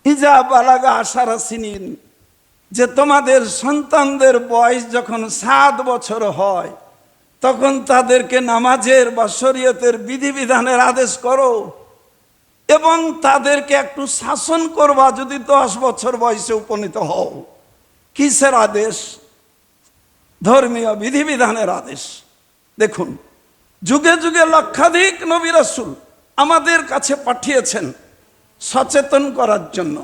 ইজা বালাগা আশারা সিনিন, যে তোমাদের সন্তানদের বয়স যখন 7 বছর হয় তখন তাদেরকে নামাজের বা শরীয়তের বিধিবিধানের আদেশ করো এবং তাদেরকে একটু শাসন করবা যদি 10 বছর বয়সে উপনীত হও। কিসের আদেশ? ধর্মীয় বিধিবিধানের আদেশ। দেখুন, যুগে যুগে লক্ষাধিক নবী রাসূল আমাদের কাছে পাঠিয়েছেন সচেতন করার জন্য,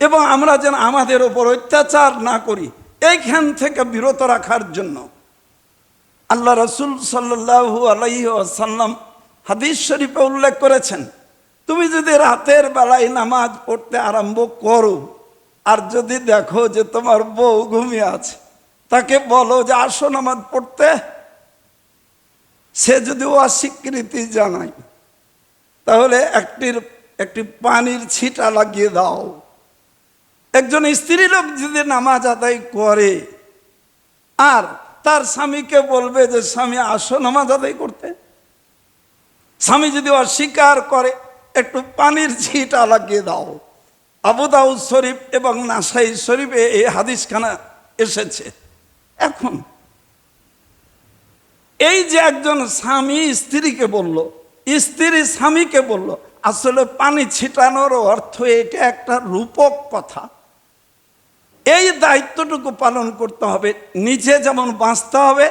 এবং আমরা যেন আমাদের ওপর অত্যাচার না করি এইখান থেকে বিরত রাখার জন্য। আল্লাহ রাসূল সাল্লাল্লাহু আলাইহি ওয়াসাল্লাম হাদিস শরীফে উল্লেখ করেছেন, তুমি যদি রাতের বেলায় নামাজ পড়তে আরম্ভ করো আর যদি দেখো যে তোমার বউ ঘুমিয়ে আছে, তাকে বলো যে আসো নামাজ পড়তে। সে যদি অস্বীকৃতি জানায় তাহলে একটি পানির ছিটা লাগিয়ে দাও। একজন স্ত্রী লোক যদি নামাজ আদায় করে আর তার স্বামীকে বলবে যে স্বামী আসো নামাজ আদায় করতে, স্বামী যদি অস্বীকার করে একটু পানির ছিটা লাগিয়ে দাও। আবু দাউদ শরীফ এবং নাসাই শরীফে এই হাদিসখানা এসেছে। এখন এই যে একজন স্বামী স্ত্রীকে বলল, স্ত্রী স্বামীকে বলল, আসলে পানি ছিটানোর অর্থ এটা একটা রূপক কথা। এই দায়িত্বটুকু পালন করতে হবে, নিজে যেমন বাঁচতে হবে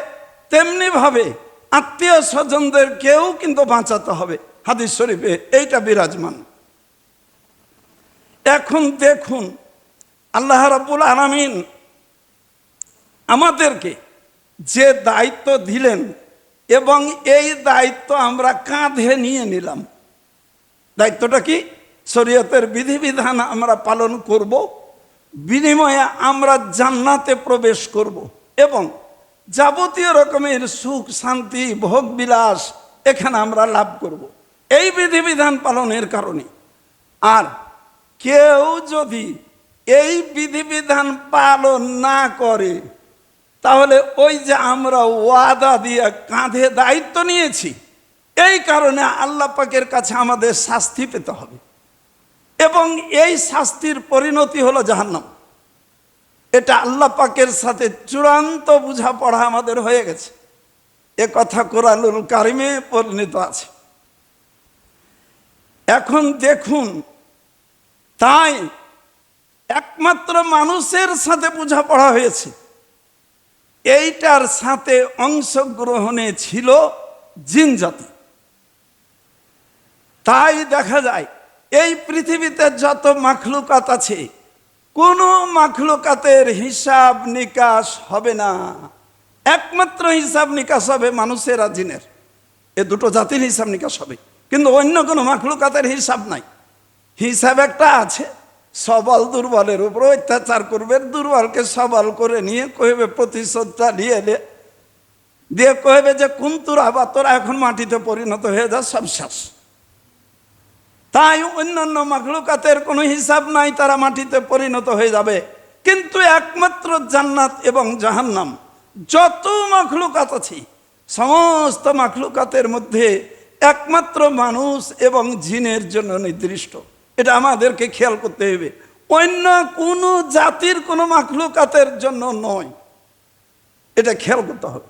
তেমনি ভাবে আত্মীয় স্বজনদেরকেও কিন্তু বাঁচাতে হবে। হাদিস শরীফে এইটা বিরাজমান। এখন দেখুন, আল্লাহ রাব্বুল আলামিন আমাদেরকে যে দায়িত্ব দিলেন এবং এই দায়িত্ব আমরা কাঁধে নিয়ে নিলাম। দায়িত্বটা কি? শরীয়তের বিধিবিধান আমরা পালন করব, বিনিময়ে আমরা জান্নাতে প্রবেশ করব এবং যাবতীয় রকমের সুখ শান্তি ভোগ বিলাস এখানে আমরা লাভ করব এই বিধিবিধান পালনের কারণে। আর কেউ যদি এই বিধিবিধান পালন না করে তাহলে ওই যে আমরা ওয়াদা দিয়ে কাঁধে দায়িত্ব নিয়েছি, এই কারণে আল্লাহ পাকের কাছে আমাদের শাস্তি পেতে হবে এবং এই শাস্তির পরিণতি হলো জাহান্নাম। এটা আল্লাহ পাকের সাথে চূড়ান্ত বোঝাপড়া আমাদের হয়ে গেছে। এ কথা কোরআনুল কারিমে বর্ণিত আছে। এখন দেখুন, তাই একমাত্র মানুষের সাথে বোঝাপড়া হয়েছে, এইটার সাথে অংশগ্রহণে ছিল জিন জাতি। তাই দেখা যায় এই পৃথিবীতে যত মাখলুকাত আছে কোন মাখলুকাতের হিসাব নিকাশ হবে না, একমাত্র হিসাব নিকাশ হবে মানুষের আর জিনের। এ দুটো জাতির হিসাব নিকাশ হবে, কিন্তু অন্য কোনো মাখলুকাতের হিসাব নাই। হিসাব একটা আছে, সবল দুর্বলের উপর অত্যাচার করবে, দুর্বলকে সবল করে নিয়ে কইবে প্রতিশোধটা দিয়ে কইবে যে কুন্তুরা বা তোরা এখন মাটিতে পরিণত হয়ে যা, সব শেষ। তাই অন্যান্য মাখলুকাতের কোনো হিসাব নাই, তারা মাটিতে পরিণত হয়ে যাবে। কিন্তু একমাত্র জান্নাত এবং জাহান্নাম যত মাখলুকাত আছে সমস্ত মাখলুকাতের মধ্যে একমাত্র মানুষ এবং জিনের জন্য নির্দিষ্ট। এটা আমাদেরকে খেয়াল করতে হবে, অন্য কোনো জাতির কোনো মাখলুকাতের জন্য নয়, এটা খেয়াল করতে হবে।